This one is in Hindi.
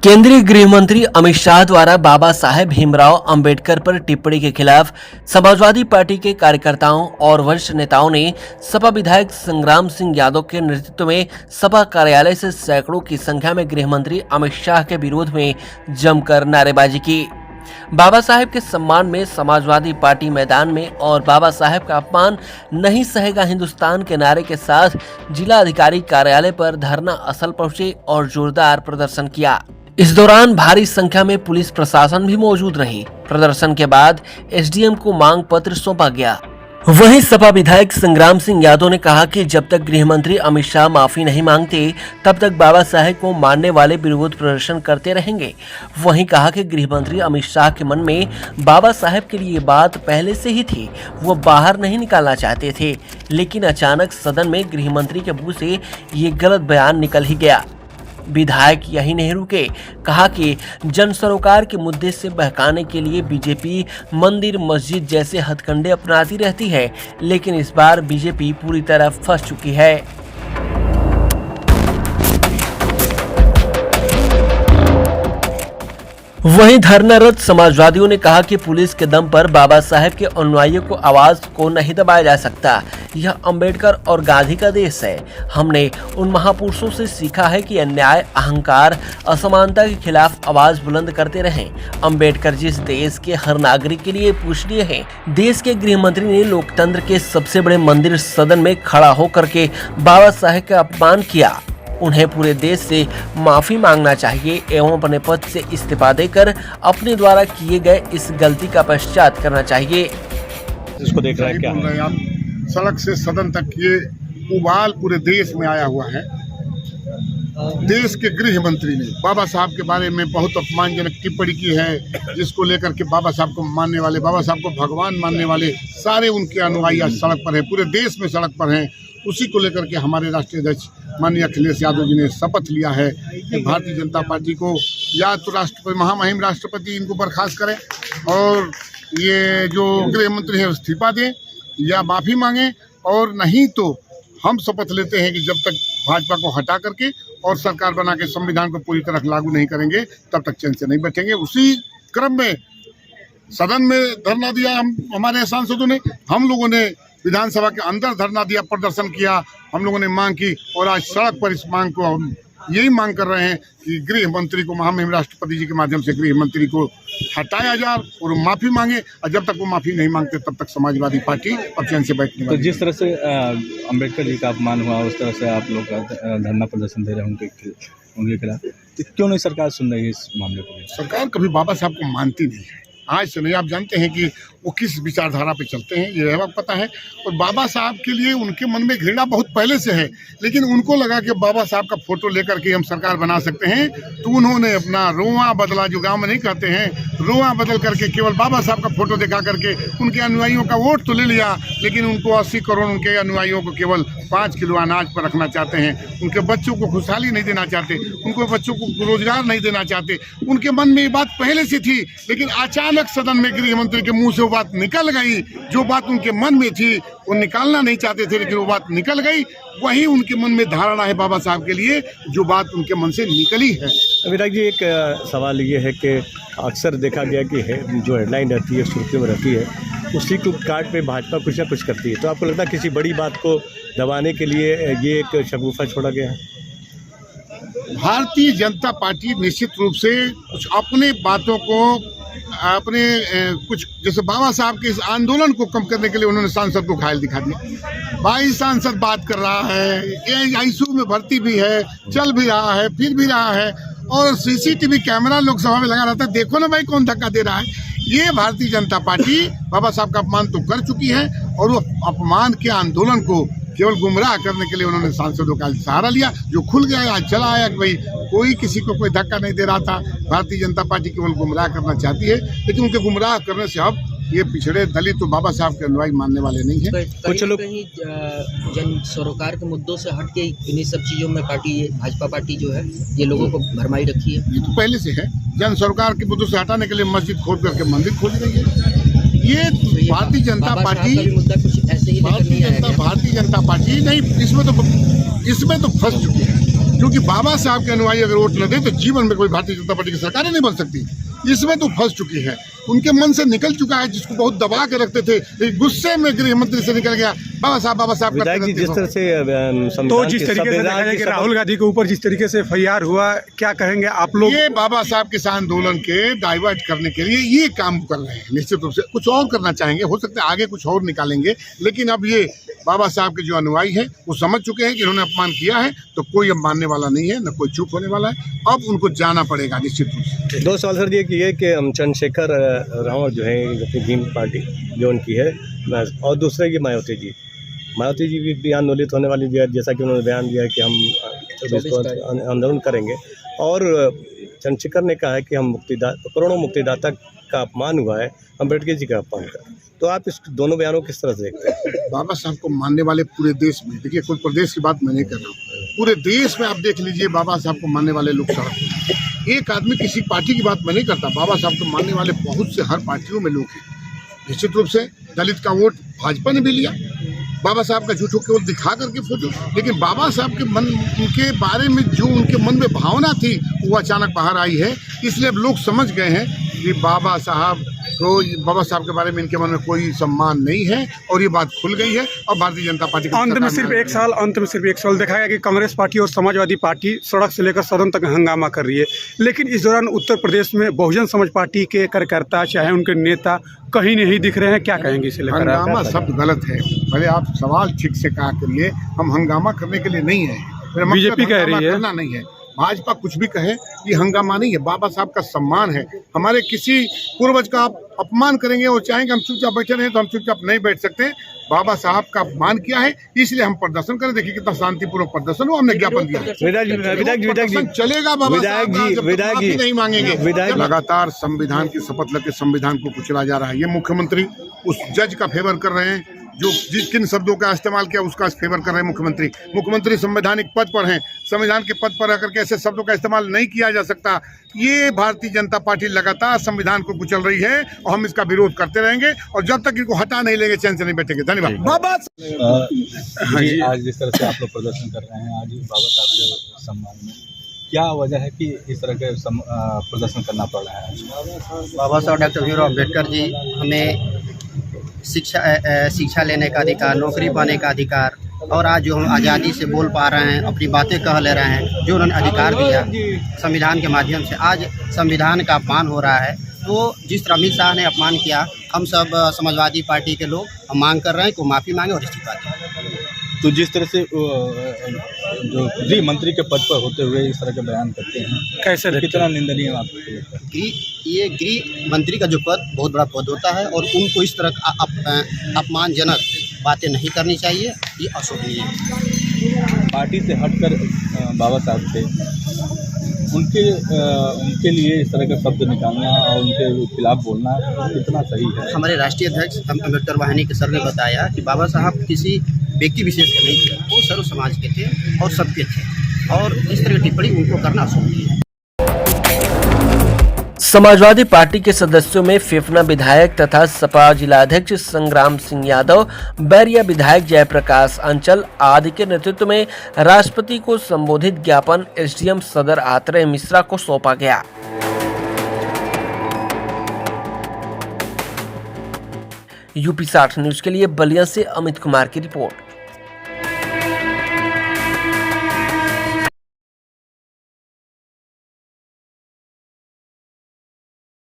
केंद्रीय गृह मंत्री अमित शाह द्वारा बाबा साहेब भीमराव अंबेडकर पर टिप्पणी के खिलाफ समाजवादी पार्टी के कार्यकर्ताओं और वरिष्ठ नेताओं ने सपा विधायक संग्राम सिंह यादव के नेतृत्व में सपा कार्यालय से सैकड़ों की संख्या में गृह मंत्री अमित शाह के विरोध में जमकर नारेबाजी की। बाबा साहेब के सम्मान में समाजवादी पार्टी मैदान में और बाबा साहेब का अपमान नहीं सहेगा हिंदुस्तान के नारे के साथ जिला अधिकारी कार्यालय पर धरना स्थल पहुंचे और जोरदार प्रदर्शन किया। इस दौरान भारी संख्या में पुलिस प्रशासन भी मौजूद रही। प्रदर्शन के बाद एसडीएम को मांग पत्र सौंपा गया। वहीं सपा विधायक संग्राम सिंह यादव ने कहा कि जब तक गृह मंत्री अमित शाह माफी नहीं मांगते तब तक बाबा साहेब को मानने वाले विरोध प्रदर्शन करते रहेंगे। वहीं कहा कि गृह मंत्री अमित शाह के मन में बाबा साहेब के लिए बात पहले से ही थी, वो बाहर नहीं निकालना चाहते थे, लेकिन अचानक सदन में गृह मंत्री के मुंह से ये गलत बयान निकल ही गया। विधायक यही नहीं रुके, कहा कि जन सरोकार के मुद्दे से बहकाने के लिए बीजेपी मंदिर मस्जिद जैसे हथकंडे अपनाती रहती है, लेकिन इस बार बीजेपी पूरी तरह फंस चुकी है। वहीं धरनारत समाजवादियों ने कहा कि पुलिस के दम पर बाबा साहेब के अनुयायियों को आवाज को नहीं दबाया जा सकता। यह अंबेडकर और गांधी का देश है। हमने उन महापुरुषों से सीखा है कि अन्याय, अहंकार, असमानता के खिलाफ आवाज बुलंद करते रहें। अंबेडकर जिस देश के हर नागरिक के लिए पूजनीय है। देश के गृह मंत्री ने लोकतंत्र के सबसे बड़े मंदिर सदन में खड़ा होकर के बाबा साहेब का अपमान किया। उन्हें पूरे देश से माफी मांगना चाहिए एवं अपने पद से इस्तीफा देकर अपने द्वारा किए गए इस गलती का पश्चात करना चाहिए। इसको देख रहे हैं क्या? आप सड़क से सदन तक ये उबाल पूरे देश में आया हुआ है। देश के गृह मंत्री ने बाबा साहब के बारे में बहुत अपमानजनक टिप्पणी की है, जिसको लेकर के बाबा साहब को मानने वाले, बाबा साहब को भगवान मानने वाले सारे उनके अनुयायी आज सड़क पर हैं, पूरे देश में सड़क पर हैं। उसी को लेकर के हमारे राष्ट्रीय अध्यक्ष माननीय अखिलेश यादव जी ने शपथ लिया है कि भारतीय जनता पार्टी को या तो राष्ट्रपति, महामहिम राष्ट्रपति इनको बर्खास्त करें और ये जो गृह मंत्री है इस्तीफा दें या माफ़ी मांगें, और नहीं तो हम शपथ लेते हैं कि जब तक भाजपा को हटा करके और सरकार बना के संविधान को पूरी तरह लागू नहीं करेंगे तब तक चैन से नहीं बैठेंगे। उसी क्रम में सदन में धरना दिया हमारे सांसदों ने, हम लोगों ने विधानसभा के अंदर धरना दिया, प्रदर्शन किया, हम लोगों ने मांग की और आज सड़क पर इस मांग को हम यही मांग कर रहे हैं कि गृह मंत्री को, महामहिम राष्ट्रपति जी के माध्यम से गृह मंत्री को हटाया जाए और माफ़ी मांगे, और जब तक वो माफ़ी नहीं मांगते तब तक समाजवादी पार्टी अब चैन से बैठने वाली। तो जिस तरह से अंबेडकर जी का अपमान हुआ उस तरह से आप लोग धरना प्रदर्शन दे रहे हैं उनके खिलाफ, तो क्यों नहीं सरकार सुन रही है इस मामले को? सरकार कभी बाबा साहब को मानती नहीं है, आज से नहीं। आप जानते हैं कि वो किस विचारधारा पे चलते हैं, ये हमें पता है। और बाबा साहब के लिए उनके मन में घृणा बहुत पहले से है, लेकिन उनको लगा कि बाबा साहब का फोटो लेकर के हम सरकार बना सकते हैं, तो उन्होंने अपना रोआ बदला, जो गांव में नहीं कहते हैं, रोआ बदल करके केवल बाबा साहब का फोटो दिखा करके उनके अनुयायियों का वोट तो ले लिया, लेकिन उनको 80 करोड़ उनके अनुयायियों को केवल 5 किलो अनाज पर रखना चाहते हैं। उनके बच्चों को खुशहाली नहीं देना चाहते, उनको बच्चों को रोजगार नहीं देना चाहते। उनके मन में ये बात पहले से थी, लेकिन अचानक सदन में गृह मंत्री के मुंह से वो बात निकल गई। जो बात उनके मन में थी वो निकालना नहीं चाहते थे, लेकिन वो बात निकल गई। वही उनके मन में धारणा है बाबा साहब के लिए, जो बात उनके मन से निकली है। विधायक जी, एक सवाल ये है कि अक्सर देखा गया कि जो हेडलाइन रहती है, सुर्खियों में रहती है, उसी को काट पे भाजपा कुछ ना कुछ करती है। तो आपको लगता है किसी बड़ी बात को दबाने के लिए ये एक शगुफा छोड़ा गया है? भारतीय जनता पार्टी निश्चित रूप से कुछ अपने बातों को, अपने कुछ, जैसे बाबा साहब के इस आंदोलन को कम करने के लिए उन्होंने सांसद को घायल दिखा दिया। 22 सांसद बात कर रहा है, आईसीयू में भर्ती भी है, चल भी रहा है, फिर भी रहा है, और सीसीटीवी कैमरा लोकसभा में लगा रहता है, देखो ना भाई कौन धक्का दे रहा है। ये भारतीय जनता पार्टी बाबा साहब का अपमान तो कर चुकी है, और वो अपमान के आंदोलन को केवल गुमराह करने के लिए उन्होंने सांसदों का सहारा लिया, जो खुल गया, आज चला आया कि भाई कोई किसी को कोई धक्का नहीं दे रहा था। भारतीय जनता पार्टी केवल गुमराह करना चाहती है, लेकिन उनके गुमराह करने से अब ये पिछड़े दलित तो बाबा साहब के अनुयायी मानने वाले नहीं है। कुछ लोग कहीं जन सरोकार के मुद्दों से हट के इन्हीं सब चीज़ों में पार्टी, ये भाजपा पार्टी जो है, ये लोगों को भरमाई रखी है। ये तो पहले से है, जन सरोकार के मुद्दों से हटाने के लिए मस्जिद खोद करके मंदिर खोज रही है। ये भारतीय जनता पार्टी, मुद्दा कुछ ऐसे ही भारतीय जनता पार्टी नहीं, इसमें तो फंस चुकी है। क्योंकि बाबा साहब के अनुयायी अगर वोट न दे तो जीवन में कोई भारतीय जनता पार्टी की सरकार नहीं बन सकती। इसमें तो फंस चुकी है, उनके मन से निकल चुका है, जिसको बहुत दबा के रखते थे, गुस्से में गृह मंत्री से निकल गया बाबा साहब विधायक जी। जिस तरह से तो जिस तरीके से देखा जाए कि राहुल गांधी के ऊपर जिस तरीके से FIR हुआ, क्या कहेंगे आप लोग? ये बाबा साहब किसान आंदोलन के डाइवर्ट करने के लिए ये काम कर रहे हैं। निश्चित रूप से कुछ और करना चाहेंगे, हो सकता है आगे कुछ और निकालेंगे, लेकिन अब ये बाबा साहब के जो अनुयायी हैं वो समझ चुके हैं कि इन्होंने अपमान किया है, तो कोई अब मानने वाला नहीं है, न कोई चुप होने वाला है। अब उनको जाना पड़ेगा निश्चित रूप से। 2 सवाल सर ये कि चंद्रशेखर रावत जो है अपनी भीम पार्टी जो उनकी है, और दूसरे की मायावती जी भी बयान नोलित होने वाली भी है, जैसा कि उन्होंने बयान दिया है कि हम इसको आंदोलन करेंगे। और चंद्रशेखर ने कहा है कि हम करोड़ों मुक्तिदाता का अपमान हुआ है, अम्बेडकर जी का अपमान कर। तो आप इस दोनों बयानों किस तरह से देखते हैं? बाबा साहब को मानने वाले पूरे देश में, देखिए कोई प्रदेश की बात मैं नहीं कर रहा हूँ, पूरे देश में आप देख लीजिए बाबा साहब को मानने वाले लोग सड़क। एक आदमी किसी पार्टी की बात मैं नहीं करता, बाबा साहब को मानने वाले बहुत से हर पार्टियों में लोग हैं। निश्चित रूप से दलित का वोट भाजपा ने भी लिया, बाबा साहब का झूठों केवल दिखा करके फोटो, लेकिन बाबा साहब के मन, उनके बारे में जो उनके मन में भावना थी वो अचानक बाहर आई है। इसलिए अब लोग समझ गए हैं कि बाबा साहब के बारे में इनके मन में कोई सम्मान नहीं है, और ये बात खुल गई है। और भारतीय जनता पार्टी अंत में सिर्फ एक साल देखा गया कि कांग्रेस पार्टी और समाजवादी पार्टी सड़क से लेकर सदन तक हंगामा कर रही है, लेकिन इस दौरान उत्तर प्रदेश में बहुजन समाज पार्टी के कार्यकर्ता चाहे उनके नेता कहीं नहीं दिख रहे हैं। क्या कहेंगे इसे लेकर? हंगामा शब्द गलत है, भले आप सवाल ठीक से कहा करिए, हम हंगामा करने के लिए नहीं है। बीजेपी कह रही है करना नहीं है, भाजपा कुछ भी कहे, ये हंगामा नहीं है, बाबा साहब का सम्मान है। हमारे किसी पूर्वज का आप अपमान करेंगे और चाहेंगे हम चुपचाप बैठे रहें, तो हम चुपचाप नहीं बैठ सकते। बाबा साहब का अपमान किया है, इसलिए हम प्रदर्शन करें। देखिए कितना शांतिपूर्वक प्रदर्शन हो, हमने ज्ञापन दिया। विधायक जी चलेगा बाबा साहब विधायक नहीं मांगेंगे। लगातार संविधान की शपथ लेकर संविधान को कुचला जा रहा है। ये मुख्यमंत्री उस जज का फेवर कर रहे हैं जो किन शब्दों का इस्तेमाल किया उसका फेवर कर रहे हैं। मुख्यमंत्री संवैधानिक पद पर हैं, संविधान के पद पर आकर के ऐसे शब्दों का इस्तेमाल नहीं किया जा सकता। ये भारतीय जनता पार्टी लगातार संविधान को कुचल रही है और हम इसका विरोध करते रहेंगे, और जब तक इनको हटा नहीं लेंगे चैन से नहीं बैठेंगे। धन्यवाद। बाबा आज जिस तरह से आप लोग प्रदर्शन कर रहे हैं आज बाबा साहब के सम्मान में, क्या वजह है कि इस तरह के प्रदर्शन करना पड़ रहा है? बाबा साहब डॉक्टर भीमराव अम्बेडकर जी हमें शिक्षा लेने का अधिकार, नौकरी पाने का अधिकार, और आज जो हम आज़ादी से बोल पा रहे हैं, अपनी बातें कह ले रहे हैं, जो उन्होंने अधिकार दिया संविधान के माध्यम से, आज संविधान का अपमान हो रहा है। तो जिस तरह अमित शाह ने अपमान किया, हम सब समाजवादी पार्टी के लोग हम मांग कर रहे हैं कि वो माफ़ी मांगे और इस्तीफा दें। तो जिस तरह से जो गृह मंत्री के पद पर होते हुए इस तरह के बयान करते हैं, कैसे कितना निंदनीय आपको? ये गृह मंत्री का जो पद बहुत बड़ा पद होता है, और उनको इस तरह अपमानजनक बातें नहीं करनी चाहिए, ये अशोभनीय है। पार्टी से हटकर बाबा साहब थे, उनके लिए इस तरह का शब्द निकालना और उनके खिलाफ बोलना कितना सही है? हमारे राष्ट्रीय अध्यक्ष अम्बेडकर वाहिनी के सर ने बताया कि बाबा साहब किसी व्यक्ति विशेष के नहीं थे, वो सर्व समाज के थे और सबके थे, और इस तरह की टिप्पणी उनको करना अशोभनीय है। समाजवादी पार्टी के सदस्यों में फेफना विधायक तथा सपा जिलाध्यक्ष संग्राम सिंह यादव, बैरिया विधायक जयप्रकाश अंचल आदि के नेतृत्व में राष्ट्रपति को संबोधित ज्ञापन एसडीएम सदर आत्रेय मिश्रा को सौंपा गया। यूपी 60 न्यूज के लिए बलिया से अमित कुमार की रिपोर्ट।